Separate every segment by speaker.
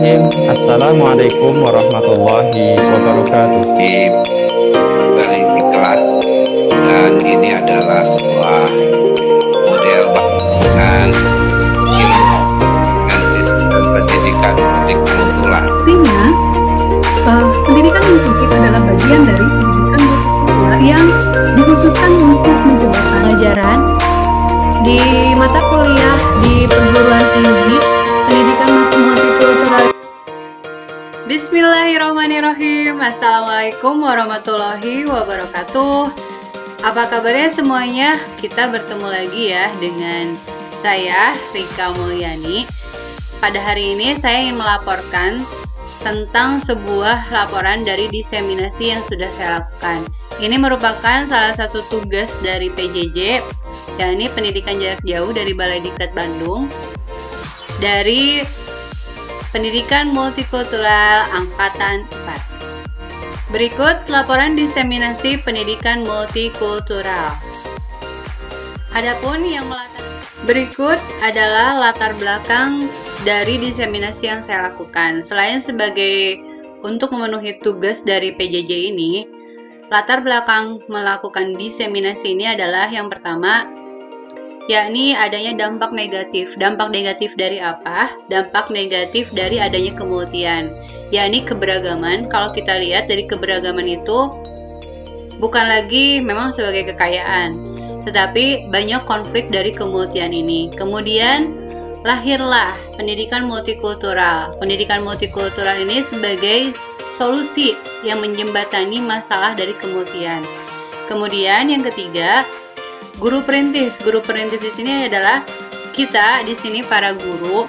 Speaker 1: Bismillahirrahmanirrahim. Assalamualaikum warahmatullahi wabarakatuh.
Speaker 2: Dari Diklat, dan ini adalah sebuah model dengan ilmu dan sistem pendidikan multikultural.
Speaker 3: Artinya, pendidikan inklusif adalah bagian dari pendidikan multikultural yang dikhususkan untuk menjembatani pelajaran di mata kuliah di perguruan tinggi pendidikan multikultural. Bismillahirrahmanirrahim. Assalamualaikum warahmatullahi wabarakatuh. Apa kabarnya semuanya? Kita bertemu lagi ya dengan saya Rika Mulyani. Pada hari ini saya ingin melaporkan tentang sebuah laporan dari diseminasi yang sudah saya lakukan. Ini merupakan salah satu tugas dari PJJ, yakni Pendidikan Jarak Jauh dari Balai Diklat Bandung, dari Pendidikan Multikultural Angkatan 4. Berikut laporan diseminasi pendidikan multikultural. Berikut adalah latar belakang dari diseminasi yang saya lakukan. Selain sebagai untuk memenuhi tugas dari PJJ ini, latar belakang melakukan diseminasi ini adalah yang pertama, yakni adanya dampak negatif. Dampak negatif dari apa? Dampak negatif dari adanya kemultian, yakni keberagaman. Kalau kita lihat dari keberagaman itu bukan lagi memang sebagai kekayaan, tetapi banyak konflik dari kemultian ini. Kemudian lahirlah pendidikan multikultural. Pendidikan multikultural ini sebagai solusi yang menjembatani masalah dari kemultian. Kemudian yang ketiga, guru perintis. Guru perintis di sini adalah kita di sini para guru,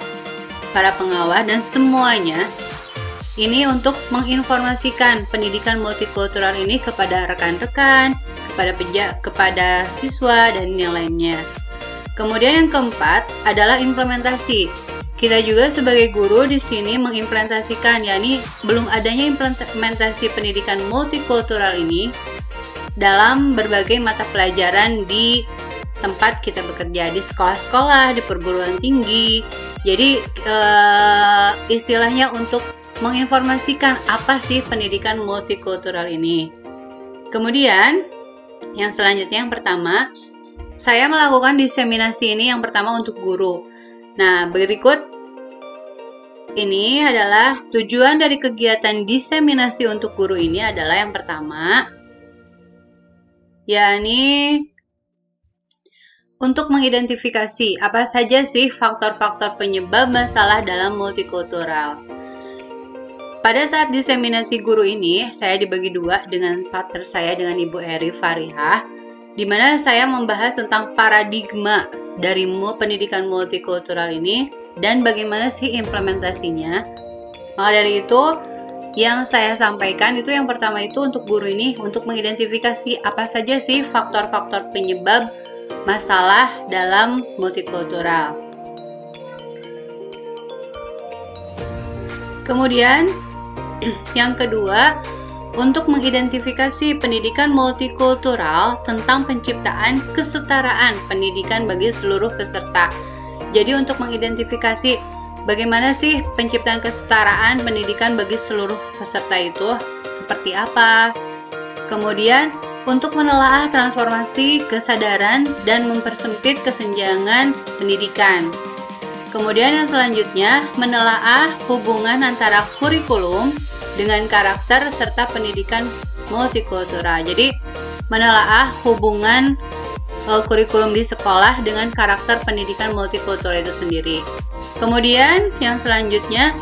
Speaker 3: para pengawas dan semuanya. Ini untuk menginformasikan pendidikan multikultural ini kepada rekan-rekan, kepada siswa dan yang lainnya. Kemudian yang keempat adalah implementasi. Kita juga sebagai guru di sini mengimplementasikan, yakni belum adanya implementasi pendidikan multikultural ini dalam berbagai mata pelajaran di tempat kita bekerja, di sekolah-sekolah, di perguruan tinggi. Jadi istilahnya untuk menginformasikan apa sih pendidikan multikultural ini. Kemudian yang selanjutnya, yang pertama, saya melakukan diseminasi ini yang pertama untuk guru. Nah, berikut ini adalah tujuan dari kegiatan diseminasi untuk guru ini adalah yang pertama, yakni untuk mengidentifikasi apa saja sih faktor-faktor penyebab masalah dalam multikultural. Pada saat diseminasi guru ini, saya dibagi dua dengan partner saya, dengan Ibu Eri Farihah, di mana saya membahas tentang paradigma dari pendidikan multikultural ini dan bagaimana sih implementasinya. Maka dari itu, yang saya sampaikan itu yang pertama itu untuk guru ini untuk mengidentifikasi apa saja sih faktor-faktor penyebab masalah dalam multikultural. Kemudian yang kedua, untuk mengidentifikasi pendidikan multikultural tentang penciptaan kesetaraan pendidikan bagi seluruh peserta. Jadi untuk mengidentifikasi bagaimana sih penciptaan kesetaraan pendidikan bagi seluruh peserta itu seperti apa. Kemudian untuk menelaah transformasi kesadaran dan mempersempit kesenjangan pendidikan. Kemudian yang selanjutnya, menelaah hubungan antara kurikulum dengan karakter serta pendidikan multikultural. Jadi menelaah hubungan kurikulum di sekolah dengan karakter pendidikan multikultural itu sendiri. Kemudian yang selanjutnya,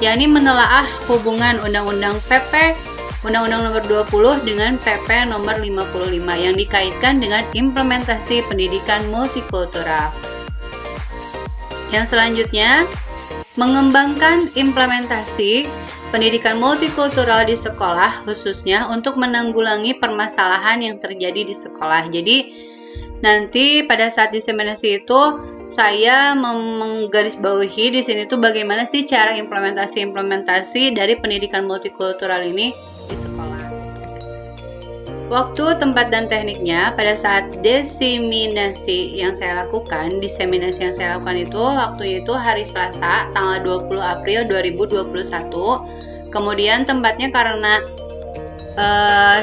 Speaker 3: yakni menelaah hubungan Undang-Undang PP, Undang-Undang Nomor 20 dengan PP Nomor 55 yang dikaitkan dengan implementasi pendidikan multikultural. Yang selanjutnya, mengembangkan implementasi pendidikan multikultural di sekolah, khususnya untuk menanggulangi permasalahan yang terjadi di sekolah. Jadi nanti pada saat diseminasi itu saya menggarisbawahi di sini tuh bagaimana sih cara implementasi dari pendidikan multikultural ini di sekolah. Waktu, tempat, dan tekniknya pada saat diseminasi yang saya lakukan itu waktu itu hari Selasa tanggal 20 April 2021. Kemudian tempatnya karena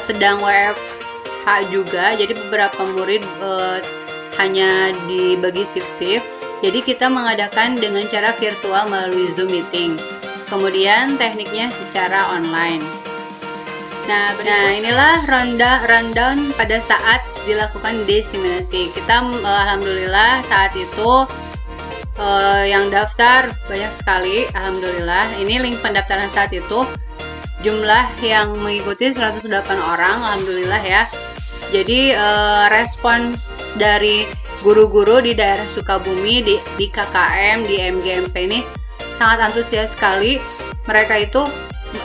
Speaker 3: sedang WFH juga, jadi beberapa murid hanya dibagi shift-shift. Jadi kita mengadakan dengan cara virtual melalui Zoom meeting. Kemudian tekniknya secara online. Nah, inilah rundown pada saat dilakukan diseminasi. Kita alhamdulillah saat itu yang daftar banyak sekali, alhamdulillah. Ini link pendaftaran saat itu, jumlah yang mengikuti 108 orang, alhamdulillah ya. Jadi respons dari guru-guru di daerah Sukabumi, di KKM, di MGMP ini sangat antusias sekali. Mereka itu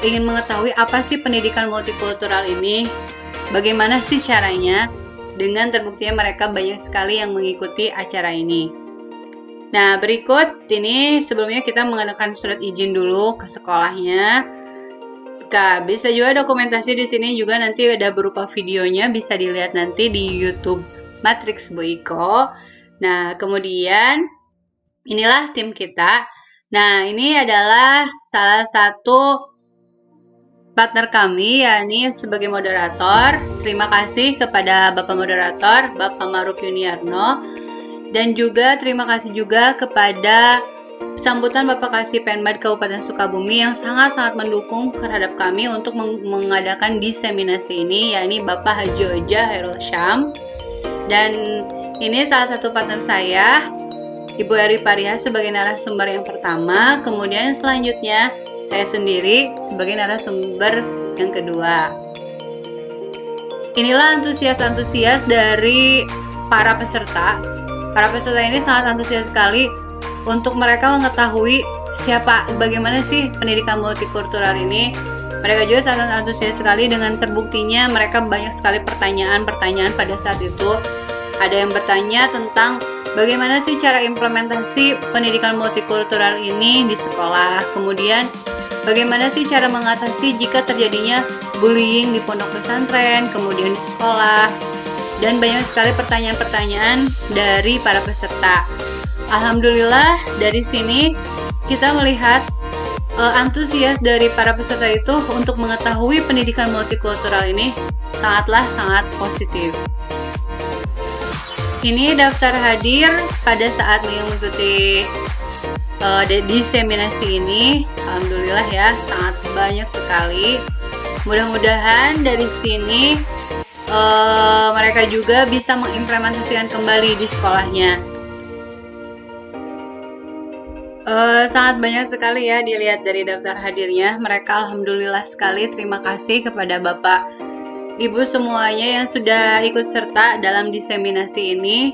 Speaker 3: ingin mengetahui apa sih pendidikan multikultural ini, bagaimana sih caranya, dengan terbuktinya mereka banyak sekali yang mengikuti acara ini. Nah, berikut ini sebelumnya kita mengadakan surat izin dulu ke sekolahnya. Bisa juga dokumentasi di sini juga nanti ada berupa videonya, bisa dilihat nanti di YouTube Matrix Bu Iko. Nah, kemudian inilah tim kita. Nah, ini adalah salah satu partner kami, yakni sebagai moderator. Terima kasih kepada Bapak Moderator, Bapak Maruf Yuniarno, dan juga terima kasih juga kepada sambutan Bapak Kasih Penbad Kabupaten Sukabumi yang sangat-sangat mendukung terhadap kami untuk mengadakan diseminasi ini, yakni Bapak Haji Oja Hairul Syam. Dan ini salah satu partner saya, Ibu Eri Pariha sebagai narasumber yang pertama, kemudian selanjutnya saya sendiri sebagai narasumber yang kedua. Inilah antusias dari para peserta. Para peserta ini sangat antusias sekali untuk mereka mengetahui bagaimana sih pendidikan multikultural ini. Mereka juga sangat antusias sekali dengan terbuktinya mereka banyak sekali pertanyaan-pertanyaan pada saat itu. Ada yang bertanya tentang bagaimana sih cara implementasi pendidikan multikultural ini di sekolah. Kemudian bagaimana sih cara mengatasi jika terjadinya bullying di pondok pesantren, kemudian di sekolah, dan banyak sekali pertanyaan-pertanyaan dari para peserta. Alhamdulillah dari sini kita melihat antusias dari para peserta itu untuk mengetahui pendidikan multikultural ini sangat positif. Ini daftar hadir pada saat mengikuti diseminasi ini. Alhamdulillah ya, sangat banyak sekali. Mudah-mudahan dari sini mereka juga bisa mengimplementasikan kembali di sekolahnya. Sangat banyak sekali ya dilihat dari daftar hadirnya. Mereka alhamdulillah sekali. Terima kasih kepada Bapak Ibu semuanya yang sudah ikut serta dalam diseminasi ini.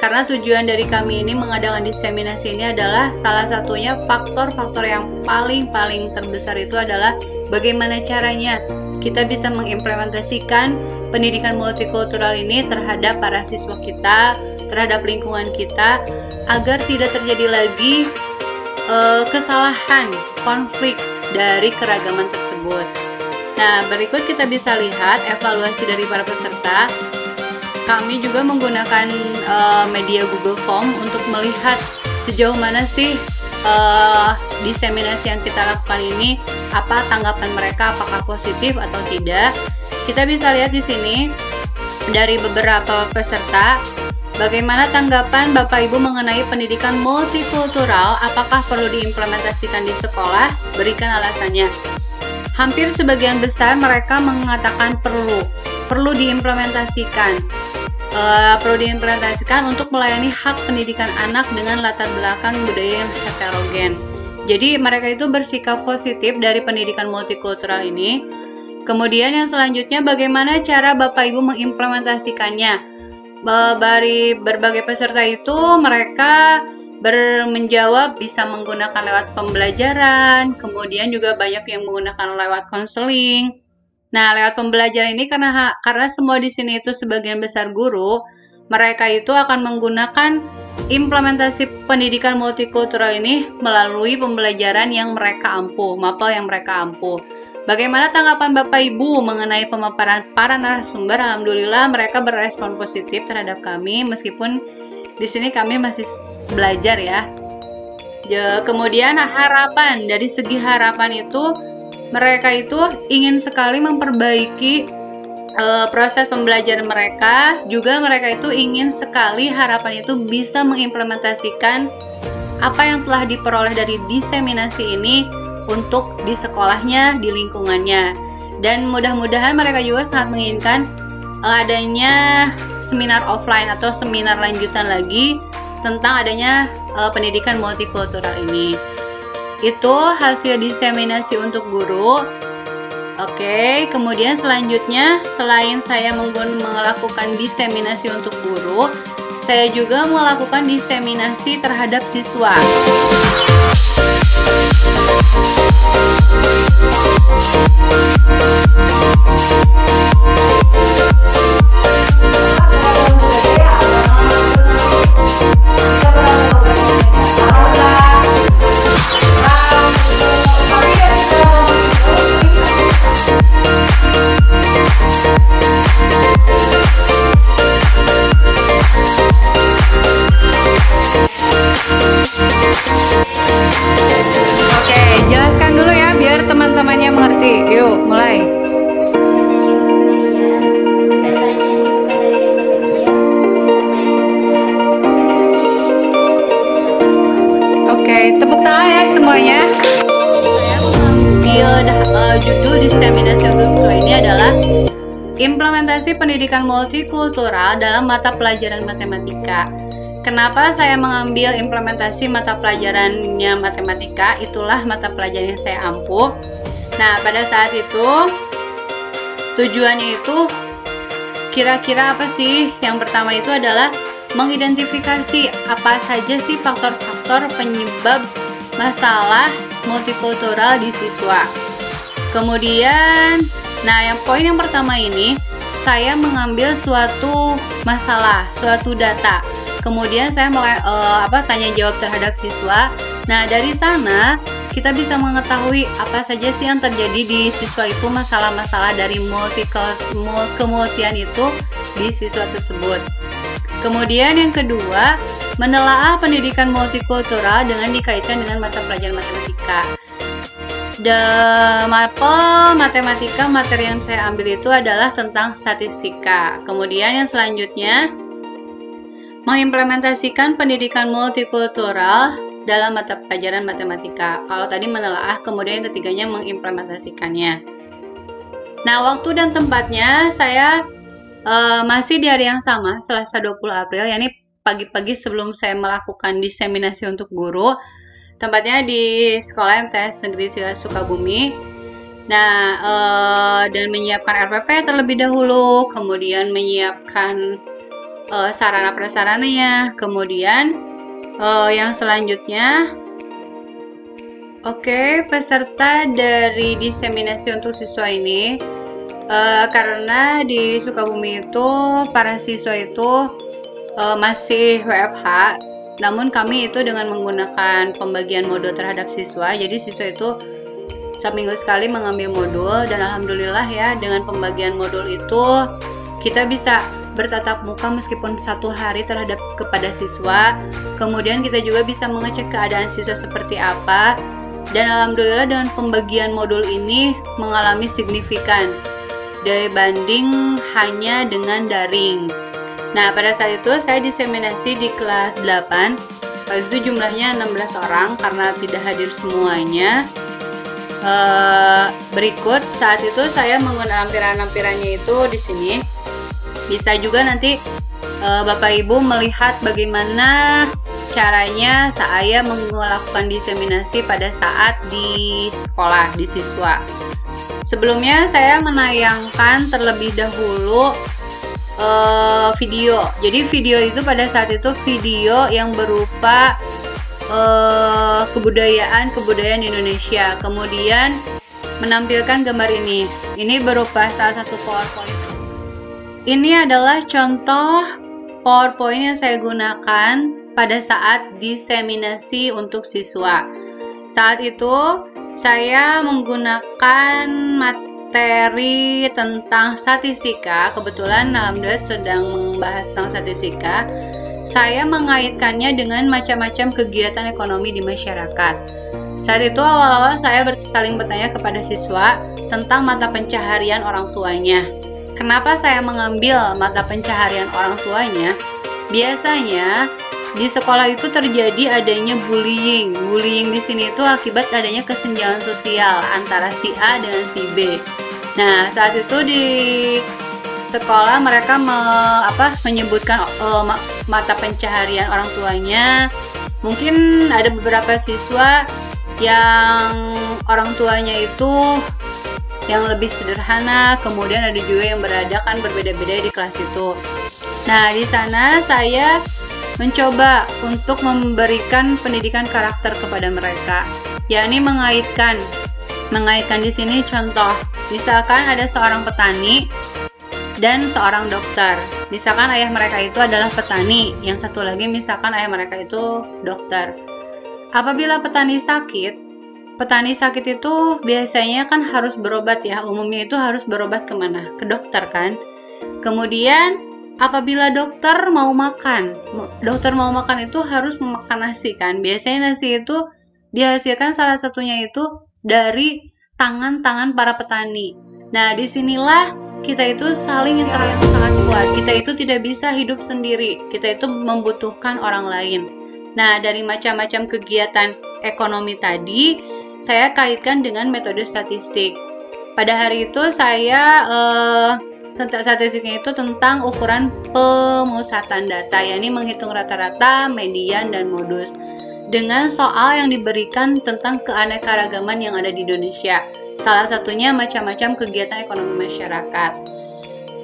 Speaker 3: Karena tujuan dari kami ini mengadakan diseminasi ini adalah salah satunya faktor-faktor yang paling terbesar itu adalah bagaimana caranya kita bisa mengimplementasikan pendidikan multikultural ini terhadap para siswa kita, terhadap lingkungan kita, agar tidak terjadi lagi kesalahan, konflik dari keragaman tersebut. Nah, berikut kita bisa lihat evaluasi dari para peserta. Kami juga menggunakan media Google Form untuk melihat sejauh mana sih diseminasi yang kita lakukan ini, apa tanggapan mereka, apakah positif atau tidak. Kita bisa lihat di sini dari beberapa peserta bagaimana tanggapan Bapak Ibu mengenai pendidikan multikultural, apakah perlu diimplementasikan di sekolah? Berikan alasannya. Hampir sebagian besar mereka mengatakan perlu diimplementasikan. Perlu diimplementasikan untuk melayani hak pendidikan anak dengan latar belakang budaya yang heterogen. Jadi mereka itu bersikap positif dari pendidikan multikultural ini. Kemudian yang selanjutnya bagaimana cara Bapak Ibu mengimplementasikannya. Dari berbagai peserta itu mereka menjawab bisa menggunakan lewat pembelajaran, kemudian juga banyak yang menggunakan lewat konseling. Nah, lewat pembelajaran ini karena semua di sini itu sebagian besar guru, mereka itu akan menggunakan implementasi pendidikan multikultural ini melalui pembelajaran yang mereka ampuh, mapel yang mereka ampuh. Bagaimana tanggapan Bapak Ibu mengenai pemaparan para narasumber? Alhamdulillah mereka berespon positif terhadap kami, meskipun di sini kami masih belajar ya. Kemudian harapan, dari segi harapan itu mereka itu ingin sekali memperbaiki proses pembelajaran mereka. Juga mereka itu ingin sekali harapan itu bisa mengimplementasikan apa yang telah diperoleh dari diseminasi ini untuk di sekolahnya, di lingkungannya. Dan mudah-mudahan mereka juga sangat menginginkan adanya seminar offline atau seminar lanjutan lagi tentang adanya pendidikan multikultural ini. Itu hasil diseminasi untuk guru. Oke, kemudian selanjutnya selain saya melakukan diseminasi untuk guru, saya juga melakukan diseminasi terhadap siswa. Jelaskan dulu ya biar teman-temannya mengerti. Yuk, mulai. Oke, tepuk tangan ya semuanya. Saya mengambil judul diseminasi untuk siswa ini adalah implementasi pendidikan multikultural dalam mata pelajaran matematika. Kenapa saya mengambil implementasi mata pelajarannya matematika? Itulah mata pelajaran yang saya ampuh. Nah, pada saat itu tujuannya itu kira-kira apa sih? Yang pertama itu adalah mengidentifikasi apa saja sih faktor-faktor penyebab masalah multikultural di siswa. Kemudian, yang poin yang pertama ini saya mengambil suatu masalah, suatu data. Kemudian saya mulai tanya jawab terhadap siswa. Nah, dari sana kita bisa mengetahui apa saja sih yang terjadi di siswa itu, masalah-masalah dari kemultian itu di siswa tersebut. Kemudian yang kedua, menelaah pendidikan multikultural dengan dikaitkan dengan mata pelajaran matematika. Matematika, materi yang saya ambil itu adalah tentang statistika. Kemudian yang selanjutnya, mengimplementasikan pendidikan multikultural dalam mata pelajaran matematika. Kalau tadi menelaah, kemudian yang ketiganya mengimplementasikannya. Nah, waktu dan tempatnya saya masih di hari yang sama, Selasa 20 April, yakni pagi-pagi sebelum saya melakukan diseminasi untuk guru. Tempatnya di Sekolah MTS Negeri Sukabumi. Nah, dan menyiapkan RPP terlebih dahulu, kemudian menyiapkan sarana prasarananya, kemudian yang selanjutnya, peserta dari diseminasi untuk siswa ini, karena di Sukabumi itu para siswa itu masih WFH, namun kami itu dengan menggunakan pembagian modul terhadap siswa, jadi siswa itu seminggu sekali mengambil modul, dan alhamdulillah ya, dengan pembagian modul itu kita bisa bertatap muka meskipun 1 hari kepada siswa. Kemudian kita juga bisa mengecek keadaan siswa seperti apa, dan alhamdulillah dengan pembagian modul ini mengalami signifikan dibanding hanya dengan daring. Nah, pada saat itu saya diseminasi di kelas 8. Waktu itu jumlahnya 16 orang karena tidak hadir semuanya. Berikut saat itu saya menggunakan lampiran-lampirannya itu di sini. Bisa juga nanti Bapak Ibu melihat bagaimana caranya saya melakukan diseminasi pada saat di sekolah, di siswa. Sebelumnya saya menayangkan terlebih dahulu video. Jadi video itu pada saat itu video yang berupa kebudayaan Indonesia. Kemudian menampilkan gambar ini. Ini berupa salah satu PowerPoint. Ini adalah contoh PowerPoint yang saya gunakan pada saat diseminasi untuk siswa. Saat itu Saya menggunakan materi tentang statistika. Kebetulan alhamdulillah sedang membahas tentang statistika. Saya mengaitkannya dengan macam-macam kegiatan ekonomi di masyarakat. Saat itu awal-awal saya saling bertanya kepada siswa tentang mata pencaharian orang tuanya. Kenapa saya mengambil mata pencaharian orang tuanya? Biasanya di sekolah itu terjadi adanya bullying. Bullying di sini itu akibat adanya kesenjangan sosial antara si A dengan si B. Nah, saat itu di sekolah mereka menyebutkan mata pencaharian orang tuanya. Mungkin ada beberapa siswa yang orang tuanya itu yang lebih sederhana, kemudian ada juga yang berada kan berbeda-beda di kelas itu. Nah, di sana saya mencoba untuk memberikan pendidikan karakter kepada mereka, yakni mengaitkan di sini contoh, misalkan ada seorang petani dan seorang dokter. Misalkan ayah mereka itu adalah petani, yang satu lagi misalkan ayah mereka itu dokter. Apabila petani sakit itu biasanya kan harus berobat ya, umumnya itu harus berobat kemana? Ke dokter kan. Kemudian apabila dokter mau makan itu harus memakan nasi kan. Biasanya nasi itu dihasilkan salah satunya itu dari tangan-tangan para petani. Nah, disinilah kita itu saling interaksi sangat kuat. Kita itu tidak bisa hidup sendiri. Kita itu membutuhkan orang lain. Nah, dari macam-macam kegiatan ekonomi tadi, saya kaitkan dengan metode statistik. Pada hari itu saya tentang statistiknya itu tentang ukuran pemusatan data, yakni menghitung rata-rata, median, dan modus. Dengan soal yang diberikan tentang keanekaragaman yang ada di Indonesia. Salah satunya macam-macam kegiatan ekonomi masyarakat.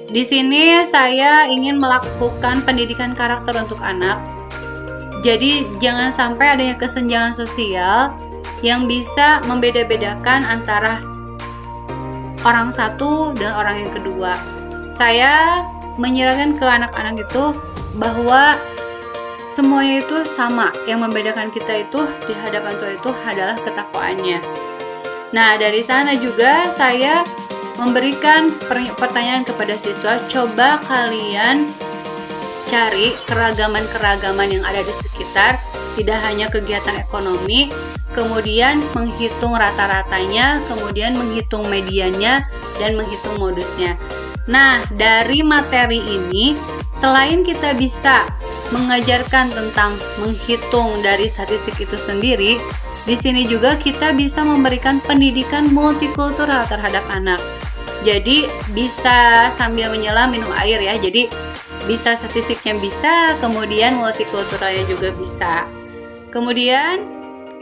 Speaker 3: Di sini saya ingin melakukan pendidikan karakter untuk anak. Jadi jangan sampai adanya kesenjangan sosial yang bisa membeda-bedakan antara orang satu dan orang yang kedua. Saya menyerahkan ke anak-anak itu bahwa semuanya itu sama. Yang membedakan kita itu di hadapan Tuhan itu adalah ketakwaannya. Nah, dari sana juga saya memberikan pertanyaan kepada siswa, coba kalian cari keragaman-keragaman yang ada di sekitar, tidak hanya kegiatan ekonomi, kemudian menghitung rata-ratanya, kemudian menghitung mediannya, dan menghitung modusnya. Nah, dari materi ini, selain kita bisa mengajarkan tentang menghitung dari statistik itu sendiri, di sini juga kita bisa memberikan pendidikan multikultural terhadap anak. Jadi, bisa sambil menyelam minum air ya. Jadi, bisa statistiknya bisa, kemudian multikulturalnya juga bisa. Kemudian,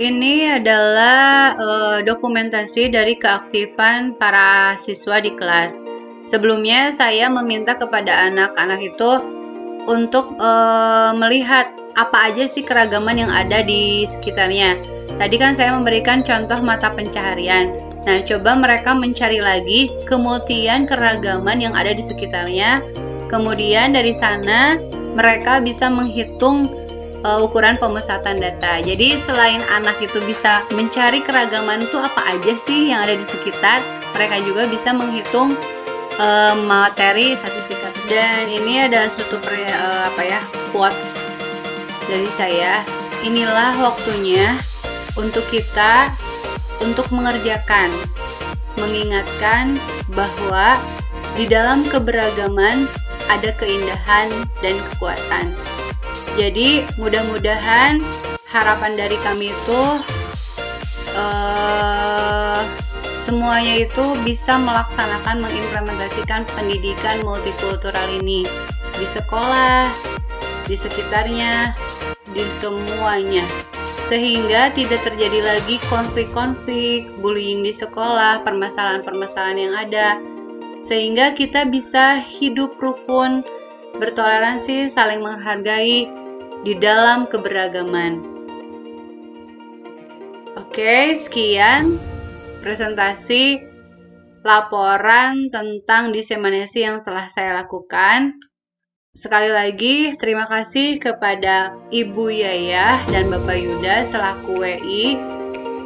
Speaker 3: ini adalah dokumentasi dari keaktifan para siswa di kelas. Sebelumnya saya meminta kepada anak-anak itu untuk melihat apa aja sih keragaman yang ada di sekitarnya. Tadi kan saya memberikan contoh mata pencaharian. Nah, coba mereka mencari lagi kemultian keragaman yang ada di sekitarnya. Kemudian dari sana mereka bisa menghitung ukuran pemusatan data. Jadi selain anak itu bisa mencari keragaman itu apa aja sih yang ada di sekitar, mereka juga bisa menghitung materi statistika. Dan ini ada suatu quotes dari saya. Inilah waktunya untuk kita untuk mengerjakan, mengingatkan bahwa di dalam keberagaman ada keindahan dan kekuatan. Jadi mudah-mudahan harapan dari kami itu semuanya itu bisa melaksanakan, mengimplementasikan pendidikan multikultural ini di sekolah, di sekitarnya, di semuanya, sehingga tidak terjadi lagi konflik-konflik, bullying di sekolah, permasalahan-permasalahan yang ada, sehingga kita bisa hidup rukun, bertoleransi, saling menghargai di dalam keberagaman. Oke, sekian presentasi laporan tentang diseminasi yang telah saya lakukan. Sekali lagi, terima kasih kepada Ibu Yayah dan Bapak Yuda selaku WI.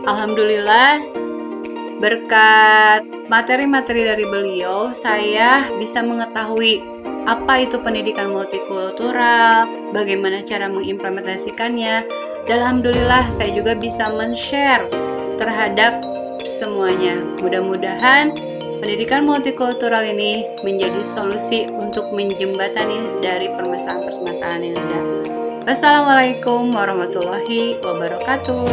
Speaker 3: Alhamdulillah, Berkat materi-materi dari beliau, saya bisa mengetahui apa itu pendidikan multikultural, bagaimana cara mengimplementasikannya, dan alhamdulillah saya juga bisa men-share terhadap semuanya. Mudah-mudahan pendidikan multikultural ini menjadi solusi untuk menjembatani dari permasalahan-permasalahan yang ada. Wassalamualaikum warahmatullahi wabarakatuh.